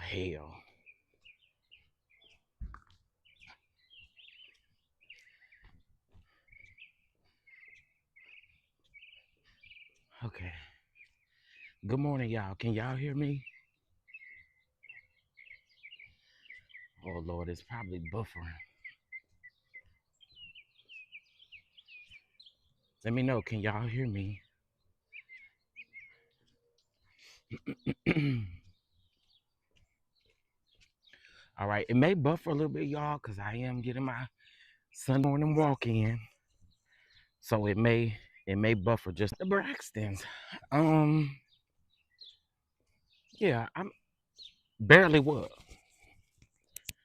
hell. Okay. Good morning, y'all. Can y'all hear me? Oh Lord, it's probably buffering. Let me know. Can y'all hear me? All right. It may buffer a little bit, y'all, because I am getting my Sunday morning walk in. So it may buffer just the Braxtons. Um, yeah, I'm barely what?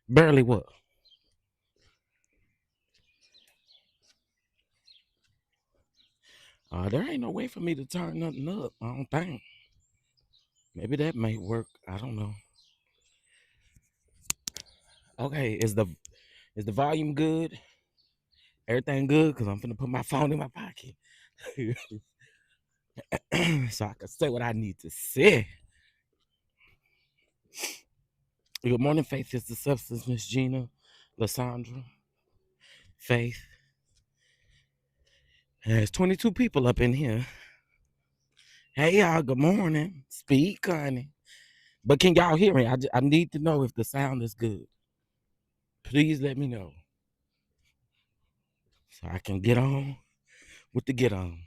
Barely what? There ain't no way for me to turn nothing up. I don't think. Maybe that may work. I don't know. Okay, is the volume good? Everything good? Cause I'm finna put my phone in my pocket, so I can say what I need to say. Good morning, Faith is the substance, Miss Gina, Lysandra, Faith. There's 22 people up in here. Hey y'all, good morning. Speak, honey. But can y'all hear me? I need to know if the sound is good. Please let me know so I can get on with the get on.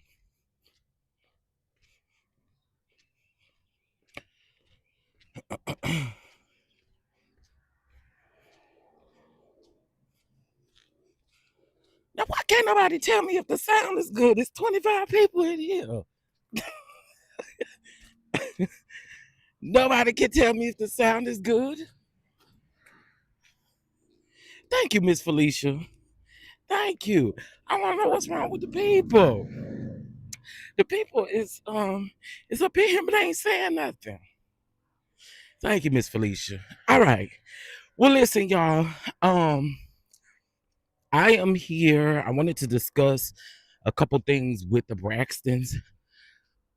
Now, why can't nobody tell me if the sound is good? It's 25 people in here. Nobody can tell me if the sound is good. Thank you, Miss Felicia. Thank you. I want to know what's wrong with the people. The people is up in here, but they ain't saying nothing. Thank you, Miss Felicia. All right. Well, listen, y'all. Um, I am here. I wanted to discuss a couple things with the Braxtons.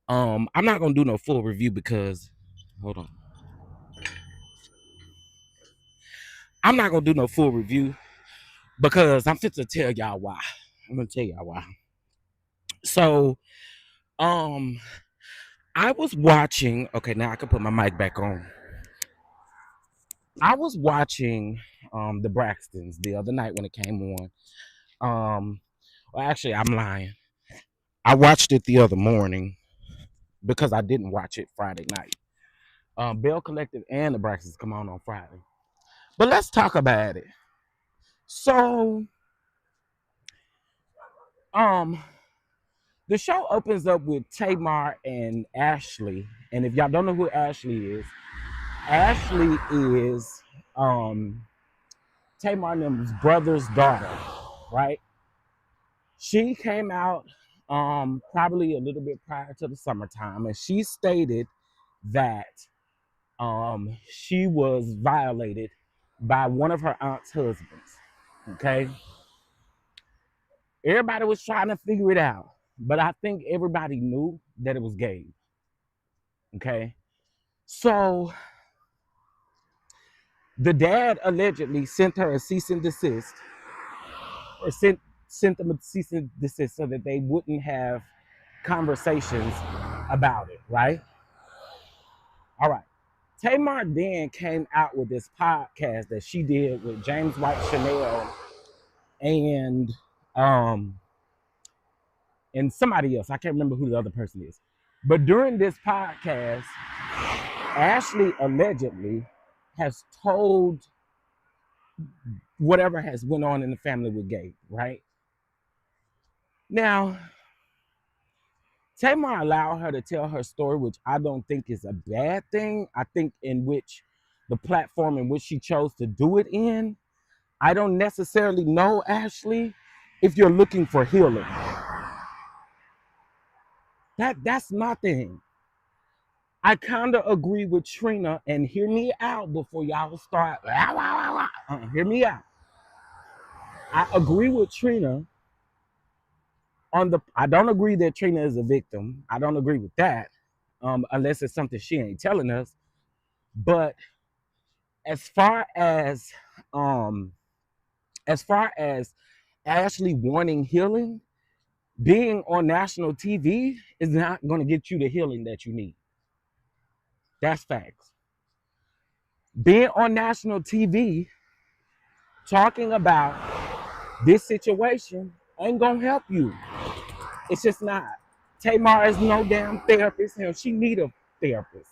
I'm not gonna do no full review because hold on. I'm not gonna do no full review because I'm fit to tell y'all why. I'm gonna tell y'all why. So, um, I was watching. Okay, now I can put my mic back on. I was watching the Braxtons the other night when it came on. Well, actually, I'm lying. I watched it the other morning because I didn't watch it Friday night. Bell Collective and the Braxtons come on Friday. But let's talk about it. So, um, the show opens up with Tamar and Ashley. And if y'all don't know who Ashley is Tamar and them's brother's daughter, right? She came out probably a little bit prior to the summertime, and she stated that she was violated by one of her aunt's husbands. Okay, everybody was trying to figure it out, but I think everybody knew that it was Gabe. Okay, so the dad allegedly sent her a cease and desist, or sent them a cease and desist so that they wouldn't have conversations about it, right? All right. Tamar then came out with this podcast that she did with James White Chanel and um and somebody else. I can't remember who the other person is. But during this podcast, Ashley allegedly has told whatever has went on in the family with Gabe, right? Now, Tamar allowed her to tell her story, which I don't think is a bad thing. I think in which the platform in which she chose to do it in, I don't necessarily know, Ashley, if you're looking for healing. That's my thing. I kind of agree with Trina, and hear me out before y'all start. Hear me out. I agree with Trina on the. I don't agree that Trina is a victim. I don't agree with that, unless it's something she ain't telling us. But as far as um as far as Ashley wanting healing, being on national TV is not going to get you the healing that you need. That's facts. Being on national TV talking about this situation ain't going to help you. It's just not. Tamar is no damn therapist. Hell, she need a therapist.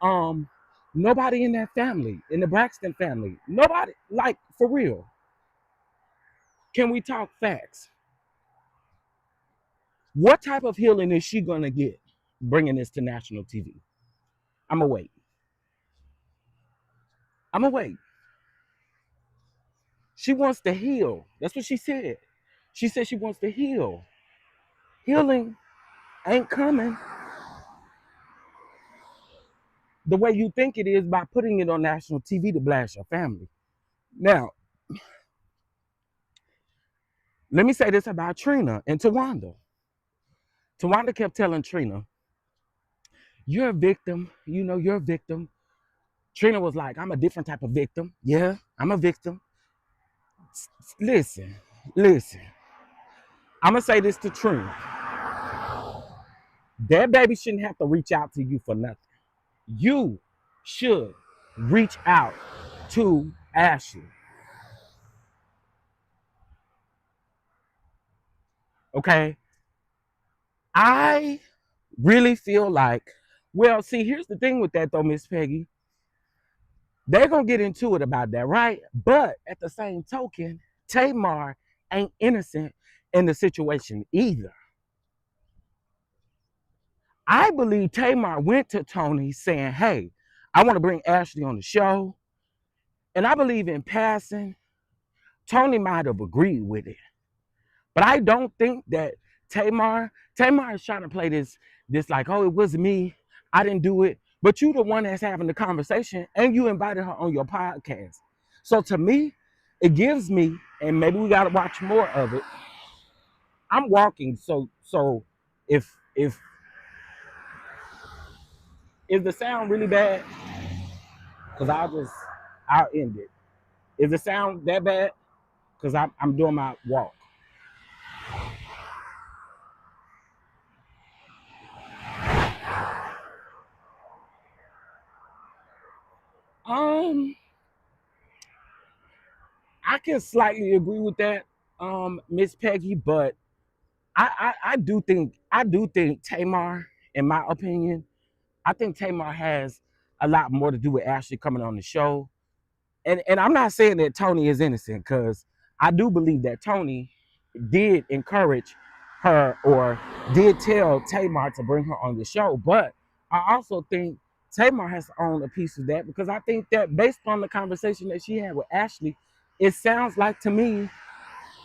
Um, Nobody in that family, in the Braxton family, nobody, like, for real. Can we talk facts? What type of healing is she gonna get bringing this to national TV? I'ma wait. I'ma wait. She wants to heal. That's what she said. She said she wants to heal. Healing ain't coming the way you think it is by putting it on national TV to blast your family. Now, let me say this about Trina and Tawanda. Tawanda kept telling Trina, you're a victim. You know, you're a victim. Trina was like, I'm a different type of victim. Yeah, I'm a victim. Listen, listen. I'm going to say this to Trina. That baby shouldn't have to reach out to you for nothing. You should reach out to Ashley. Okay? I really feel like, well, see, here's the thing with that though, Miss Peggy. They're going to get into it about that, right? But at the same token, Tamar ain't innocent in the situation either. I believe Tamar went to Tony saying, hey, I want to bring Ashley on the show. And I believe in passing, Tony might have agreed with it. But I don't think that Tamar is trying to play this like, oh, it was me. I didn't do it. But you the one that's having the conversation and you invited her on your podcast. So to me, it gives me, and maybe we got to watch more of it. I'm walking. So if is the sound really bad? Because I'll end it. Is the sound that bad? Because I'm doing my walk. I can slightly agree with that, Miss Peggy, but I do think Tamar, in my opinion, I think Tamar has a lot more to do with Ashley coming on the show. And I'm not saying that Tony is innocent, because I do believe that Tony did encourage her or did tell Tamar to bring her on the show. But I also think Tamar has to own a piece of that, because I think that based on the conversation that she had with Ashley, it sounds like to me,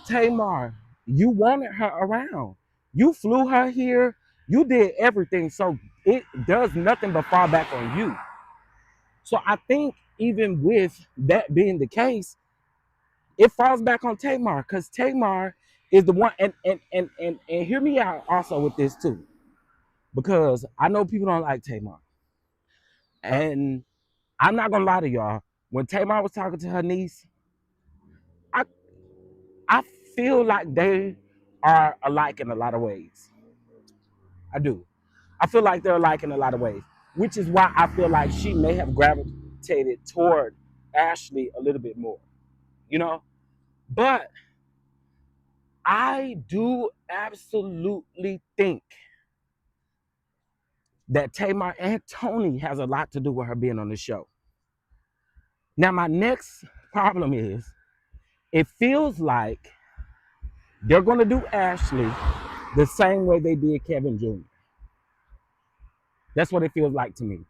Tamar, you wanted her around. You flew her here. You did everything. So it does nothing but fall back on you. So I think even with that being the case, it falls back on Tamar, because Tamar is the one. And hear me out also with this too, because I know people don't like Tamar. And I'm not going to lie to y'all. When Tamar was talking to her niece, I feel like they are alike in a lot of ways. I do. I feel like they're alike in a lot of ways, which is why I feel like she may have gravitated toward Ashley a little bit more, you know? But I do absolutely think that Tamar and Tony has a lot to do with her being on the show. Now, my next problem is, it feels like they're going to do Ashley the same way they did Kevin Jr. That's what it feels like to me.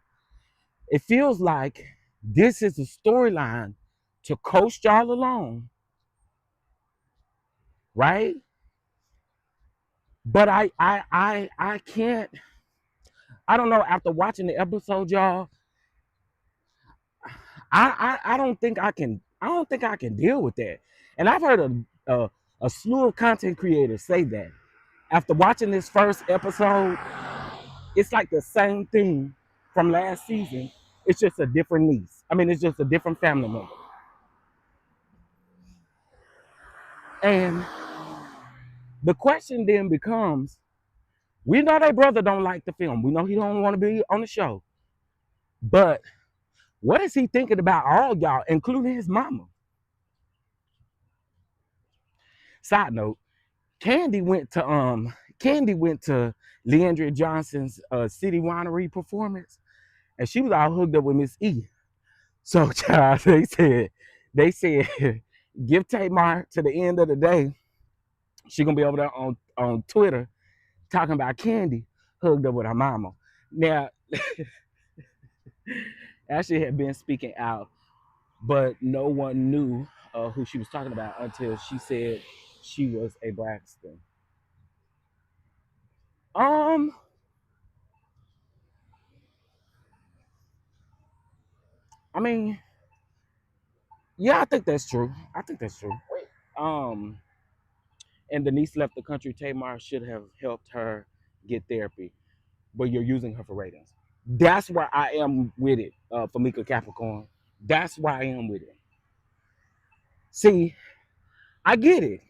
It feels like this is a storyline to coast y'all along, right? But I can't. I don't know. After watching the episode, y'all, I don't think I can. I don't think I can deal with that. And I've heard a slew of content creators say that after watching this first episode, it's like the same thing from last season. It's just a different niece. I mean, it's just a different family member. And the question then becomes, we know their brother don't like the film. We know he don't want to be on the show. But what is he thinking about all y'all, including his mama? Side note, Candy went to Leandria Johnson's City Winery performance, and she was all hooked up with Miss E. So, child, they said, give Tamar to the end of the day. She gonna be over there on Twitter talking about Candy hooked up with her mama. Now, Ashley had been speaking out, but no one knew who she was talking about until she said she was a Braxton. Um, I mean, yeah, I think that's true. I think that's true. Um, and Denise left the country. Tamar should have helped her get therapy, but you're using her for ratings. That's where I am with it, for Mika Capricorn. That's where I am with it. See, I get it.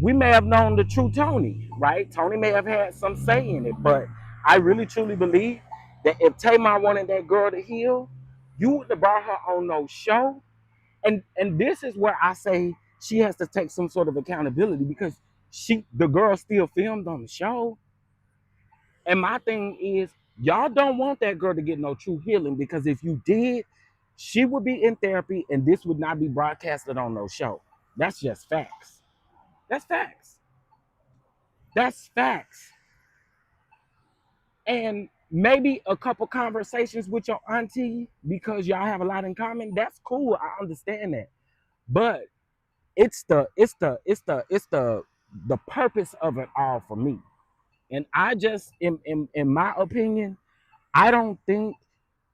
We may have known the true Tony, right? Tony may have had some say in it, but I really truly believe that if Tamar wanted that girl to heal, you wouldn't have brought her on no show. And this is where I say she has to take some sort of accountability, because the girl still filmed on the show. And my thing is, y'all don't want that girl to get no true healing, because if you did, she would be in therapy and this would not be broadcasted on no show. That's just facts. That's facts. That's facts. And maybe a couple conversations with your auntie because y'all have a lot in common. That's cool. I understand that. But it's the purpose of it all for me. And I just in my opinion, I don't think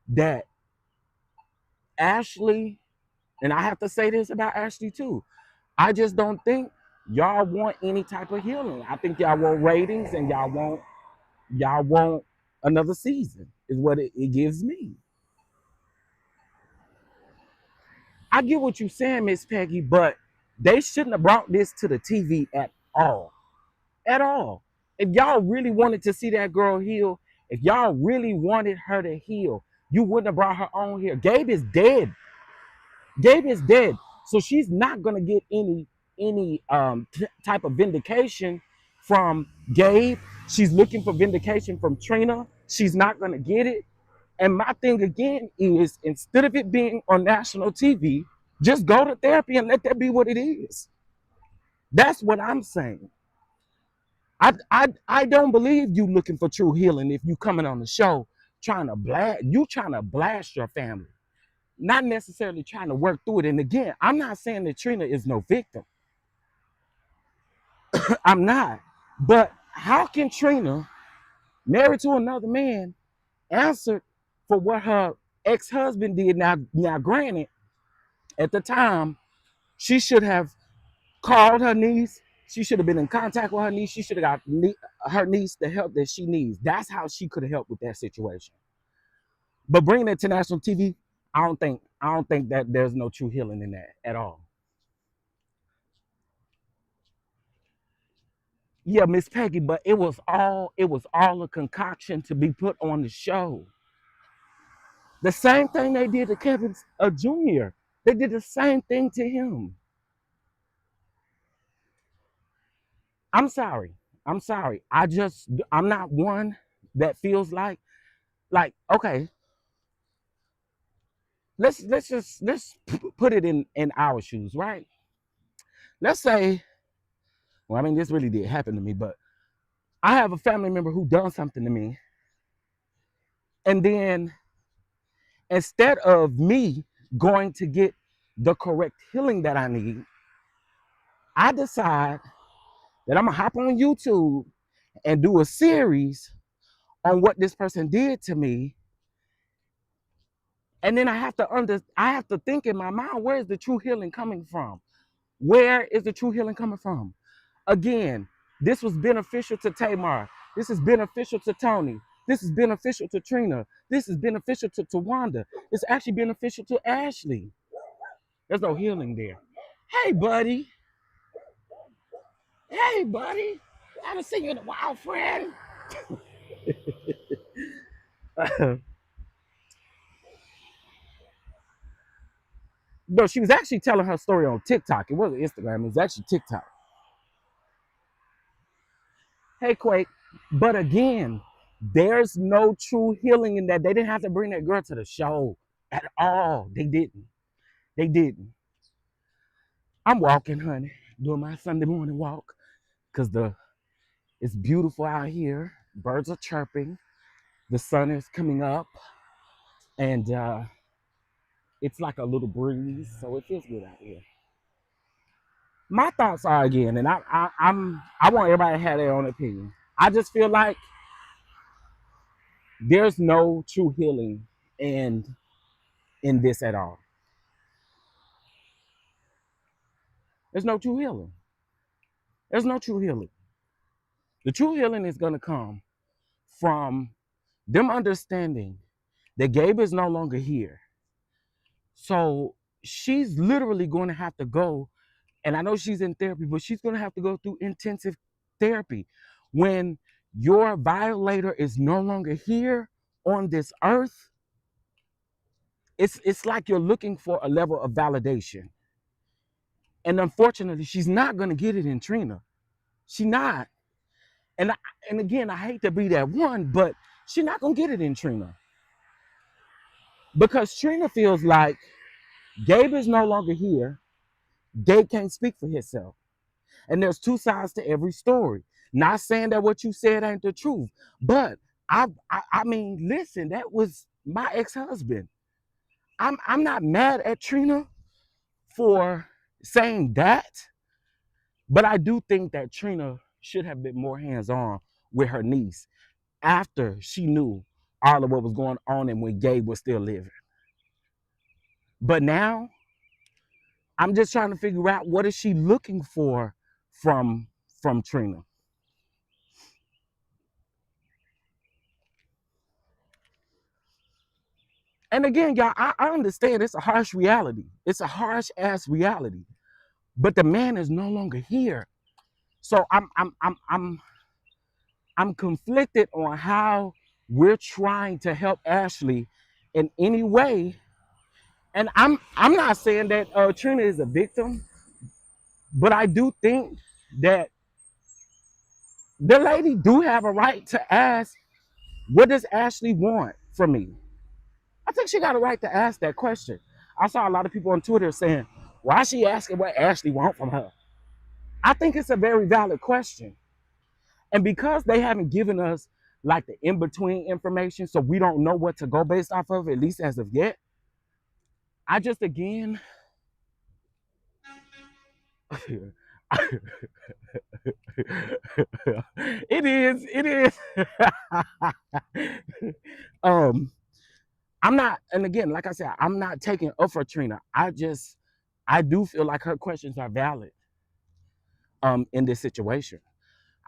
that Ashley, and I have to say this about Ashley too, I just don't think y'all want any type of healing. I think y'all want ratings, and y'all want another season is what it gives me. I get what you're saying, Miss Peggy, but they shouldn't have brought this to the TV at all. At all. If y'all really wanted to see that girl heal, if y'all really wanted her to heal, you wouldn't have brought her on here. Gabe is dead. Gabe is dead. So she's not gonna get any type of vindication from Gabe. She's looking for vindication from Trina. She's not gonna get it. And my thing again is, instead of it being on national TV, just go to therapy and let that be what it is. That's what I'm saying. I don't believe you looking for true healing if you coming on the show trying to blast your family, not necessarily trying to work through it. And again, I'm not saying that Trina is no victim. I'm not. But how can Trina, married to another man, answer for what her ex-husband did? Now, granted, at the time, she should have called her niece. She should have been in contact with her niece. She should have got her niece the help that she needs. That's how she could have helped with that situation. But bringing it to national TV, I don't think that there's no true healing in that at all. Yeah, Miss Peggy, but it was all a concoction to be put on the show. The same thing they did to Kevin Jr. They did the same thing to him. I'm sorry. I'm sorry. I'm not one that feels like okay, let's put it in our shoes, right? Let's say, well, I mean, this really did happen to me, but I have a family member who done something to me, and then instead of me going to get the correct healing that I need, I decide that I'm gonna hop on YouTube and do a series on what this person did to me. And then I have to think in my mind, where is the true healing coming from? Where is the true healing coming from? Again, this was beneficial to Tamar. This is beneficial to Tony. This is beneficial to Trina. This is beneficial to Tawanda. It's actually beneficial to Ashley. There's no healing there. Hey, buddy. Hey, buddy. I haven't seen you in a while, friend. No, she was actually telling her story on TikTok. It wasn't Instagram. It was actually TikTok. Hey, Quake. But again, there's no true healing in that. They didn't have to bring that girl to the show at all. They didn't. They didn't. I'm walking, honey, doing my Sunday morning walk because it's beautiful out here. Birds are chirping. The sun is coming up, and it's like a little breeze, so it feels good out here. My thoughts are again, and I want everybody to have their own opinion. I just feel like there's no true healing in this at all. There's no true healing. There's no true healing. The true healing is going to come from them understanding that Gabe is no longer here. So she's literally going to have to go, and I know she's in therapy, but she's going to have to go through intensive therapy. When your violator is no longer here on this earth, it's like you're looking for a level of validation. And unfortunately, she's not going to get it in Trina. She's not. And again, I hate to be that one, but she's not going to get it in Trina. Because Trina feels like Gabe is no longer here. Gabe can't speak for himself. And there's two sides to every story. Not saying that what you said ain't the truth, but I mean, listen, that was my ex-husband. I'm not mad at Trina for saying that, but I do think that Trina should have been more hands-on with her niece after she knew all of what was going on and when Gabe was still living. But now, I'm just trying to figure out what is she looking for from Trina. And again, y'all, I understand it's a harsh reality. It's a harsh ass reality. But the man is no longer here. So I'm conflicted on how we're trying to help Ashley in any way. And I'm not saying that Trina is a victim, but I do think that the lady do have a right to ask, what does Ashley want from me? I think she got a right to ask that question. I saw a lot of people on Twitter saying, why is she asking what Ashley wants from her? I think it's a very valid question. And because they haven't given us like the in-between information, so we don't know what to go based off of, at least as of yet, I just, again, it is. I'm not, and again, like I said, I'm not taking up for Trina. I do feel like her questions are valid in this situation.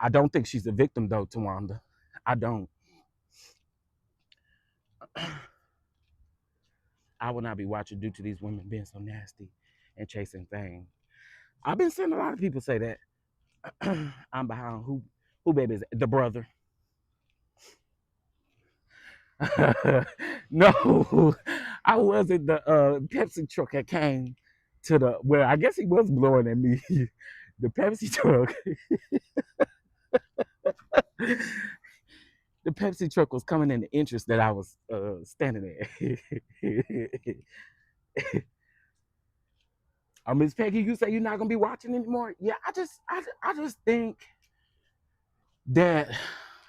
I don't think she's a victim though, Tawanda. I don't. I will not be watching due to these women being so nasty and chasing things. I've been seeing a lot of people say that. I'm behind who baby is the brother. No, I wasn't the Pepsi truck that came to the well, I guess he was blowing at me. The Pepsi truck. The Pepsi truck was coming in the entrance that I was standing at. Miss Peggy, you say you're not gonna be watching anymore? Yeah, I just think that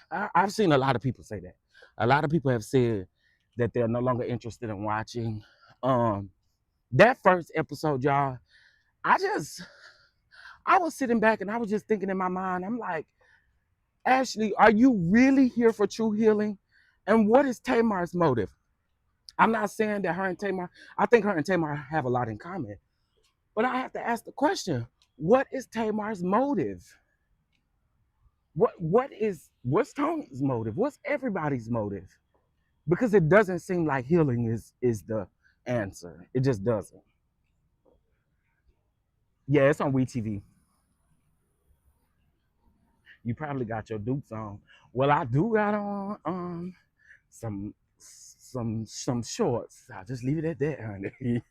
I've seen a lot of people say that. A lot of people have said that they're no longer interested in watching. That first episode, y'all, I was sitting back and I was just thinking in my mind, I'm like, Ashley, are you really here for true healing? And what is Tamar's motive? I'm not saying that her and Tamar, I think her and Tamar have a lot in common. But I have to ask the question, what is Tamar's motive? What is What's Tony's motive? What's everybody's motive? Because it doesn't seem like healing is the answer. It just doesn't. Yeah, it's on WeTV. You probably got your Dukes on. Well, I do got on some shorts. I'll just leave it at that, honey.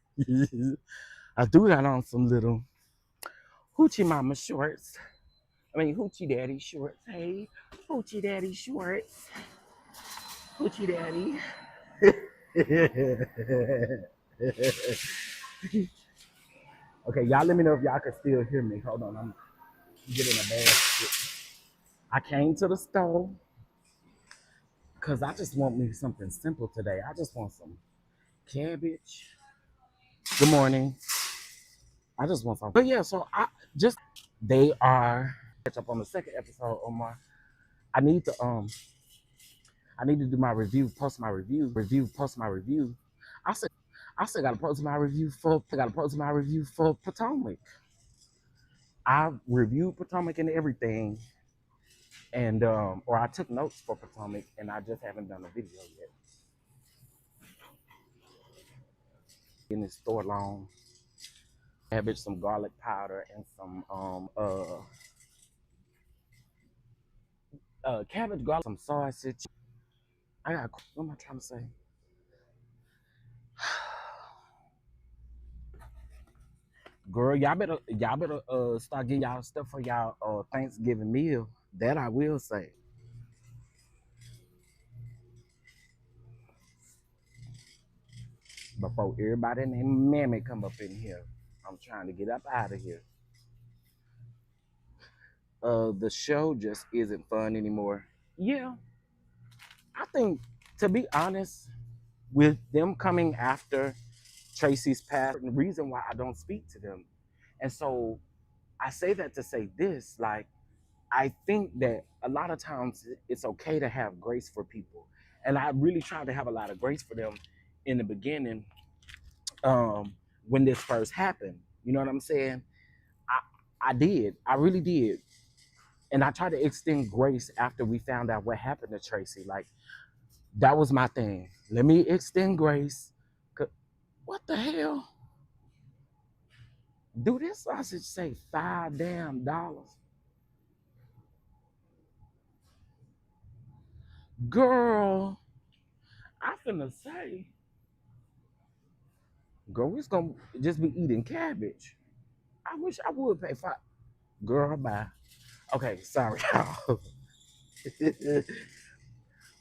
I do got on some little hoochie mama shorts. I mean hoochie daddy shorts. Hey, hoochie daddy shorts. Hoochie daddy. Okay, y'all let me know if y'all can still hear me. Hold on, I'm getting a basket. I came to the store because I just want me something simple today. I just want some cabbage. Good morning. I just want some. But yeah, so they are catch up on the second episode, Omar. I need to do my review, post my review. I still gotta post my review for Potomac. I reviewed Potomac and everything, and or I took notes for Potomac, and I just haven't done a video yet. In this store long, cabbage, some garlic powder, and some cabbage, garlic, some sausage. What am I trying to say? Girl, y'all better start getting y'all stuff for y'all Thanksgiving meal. That I will say. Before everybody named Mammy come up in here. I'm trying to get up out of here. The show just isn't fun anymore. Yeah, I think, to be honest, with them coming after Tracy's past, the reason why I don't speak to them. And so I say that to say this, like, I think that a lot of times it's okay to have grace for people. And I really tried to have a lot of grace for them in the beginning, when this first happened. You know what I'm saying? I did. I really did. And I tried to extend grace after we found out what happened to Tracy. Like, that was my thing. Let me extend grace. What the hell? Do this sausage say $5 damn? Girl, I finna say, girl, it's gonna just be eating cabbage. I wish I would pay five. Girl, bye. Okay, sorry, y'all.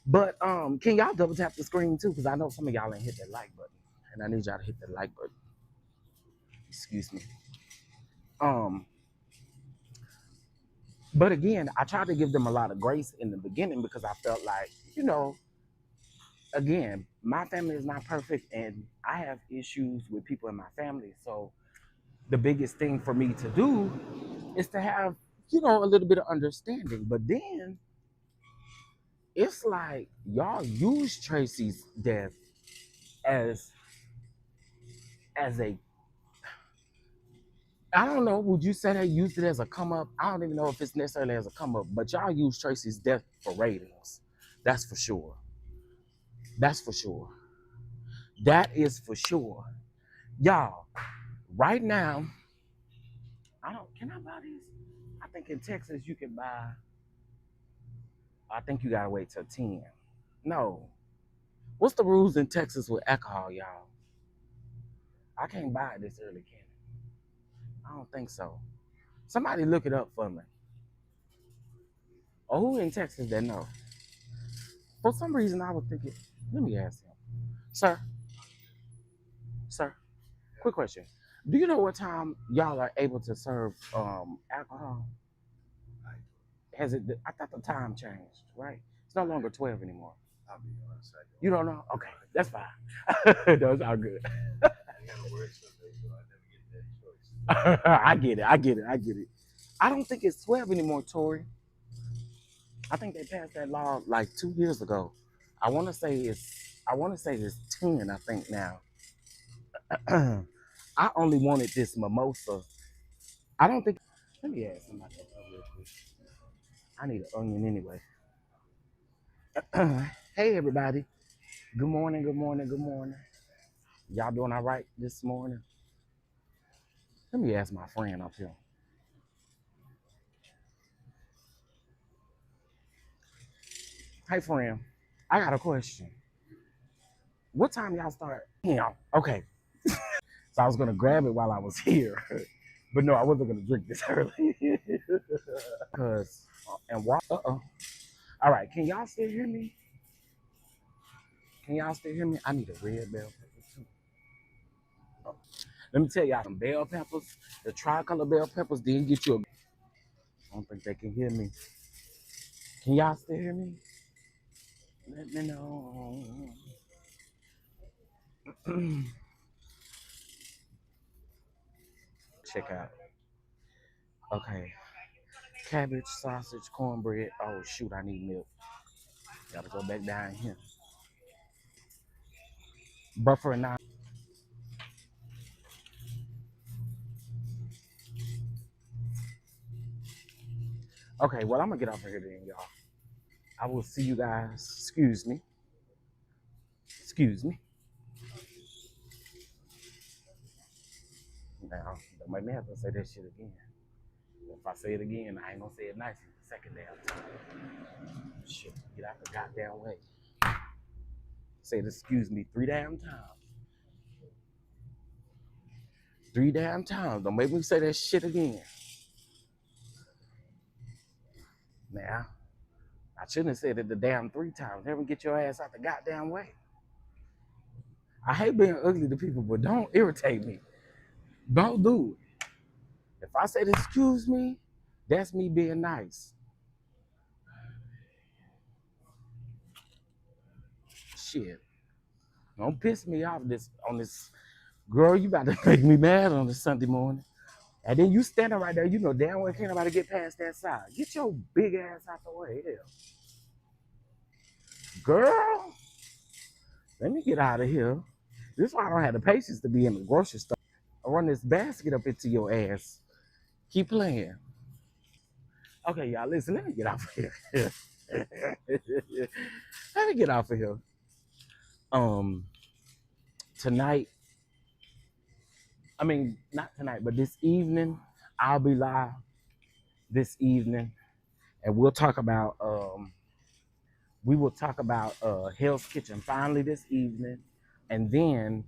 But can y'all double tap the screen too? Because I know some of y'all ain't hit that like button. And I need y'all to hit that like button. Excuse me. Um, but again, I tried to give them a lot of grace in the beginning because I felt like, again, my family is not perfect and I have issues with people in my family. So the biggest thing for me to do is to have, a little bit of understanding. But then it's like y'all use Tracy's death as a, I don't know, would you say they used it as a come up? I don't even know if it's necessarily as a come up, but y'all use Tracy's death for ratings. That's for sure. That's for sure. That is for sure. Y'all, right now, can I buy these? I think in Texas you can buy, I think you gotta wait till 10. No. What's the rules in Texas with alcohol, y'all? I can't buy it this early, can I? I don't think so. Somebody look it up for me. Or who in Texas that know? For some reason I was thinking, let me ask him. Sir, quick question. Do you know what time y'all are able to serve alcohol? Has it? I thought the time changed, right? It's no longer 12 anymore. I'll be honest. You don't know? Okay, that's fine. That's all good. I get it. I don't think it's 12 anymore, Tori. I think they passed that law like 2 years ago. I want to say it's 10. I think now. I only wanted this mimosa. I don't think. Let me ask somebody real quick. I need an onion anyway. Hey everybody. Good morning, good morning, good morning. Y'all doing all right this morning? Let me ask my friend up here. Hey friend, I got a question. What time y'all start? Yeah, okay. So I was gonna grab it while I was here. But no, I wasn't gonna drink this early. Cause and why all right, can y'all still hear me? Can y'all still hear me? I need a red bell pepper too. Oh. Let me tell y'all some bell peppers. The tricolor bell peppers didn't get you a I don't think they can hear me. Can y'all still hear me? Let me know. Check out. Okay. Cabbage, sausage, cornbread. Oh shoot, I need milk. Gotta go back down here. Buffer and I. Okay, well I'm gonna get off of here then, y'all. I will see you guys. Excuse me. Excuse me. Now, don't make me have to say that shit again. If I say it again, I ain't gonna say it nicely the second damn time. Shit, get out the goddamn way. Say it, excuse me 3 damn times. 3 damn times. Don't make me say that shit again. Now, I shouldn't have said it the damn 3 times. Never get your ass out the goddamn way. I hate being ugly to people, but don't irritate me. Don't do it. If I said excuse me, that's me being nice. Shit. Don't piss me off on this girl, you about to make me mad on this Sunday morning. And then you standing right there, you know damn well can't nobody get past that side. Get your big ass out the way. Hell. Girl, let me get out of here. This is why I don't have the patience to be in the grocery store. I run this basket up into your ass. Keep playing. Okay, y'all, listen, let me get off of here. Let me get off of here. Um, Tonight, I mean, not tonight, but this evening, I'll be live this evening, and we will talk about Hell's Kitchen finally this evening, and then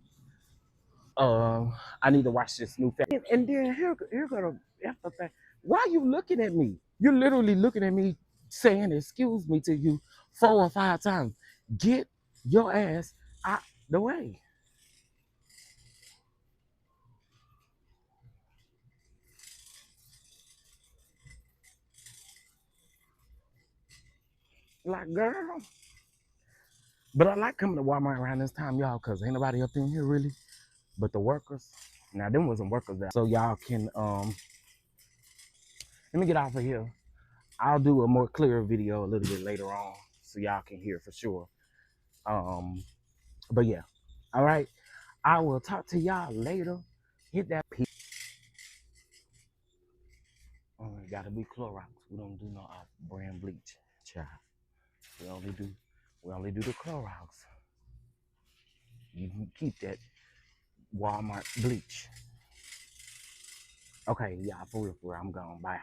I need to watch this new film. And then here go the after thing. Why are you looking at me? You're literally looking at me saying excuse me to you 4 or 5 times. Get your ass out the way. Like, girl. But I like coming to Walmart around this time, y'all, because ain't nobody up in here really. But the workers. Now them wasn't workers there. So y'all can let me get off of here. I'll do a more clear video a little bit later on so y'all can hear for sure. But yeah. All right. I will talk to y'all later. Hit that P. It gotta be Clorox. We don't do no off-brand bleach, child. We only do the Clorox. You can keep that Walmart bleach. Okay, y'all, for real, I'm gone. Bye.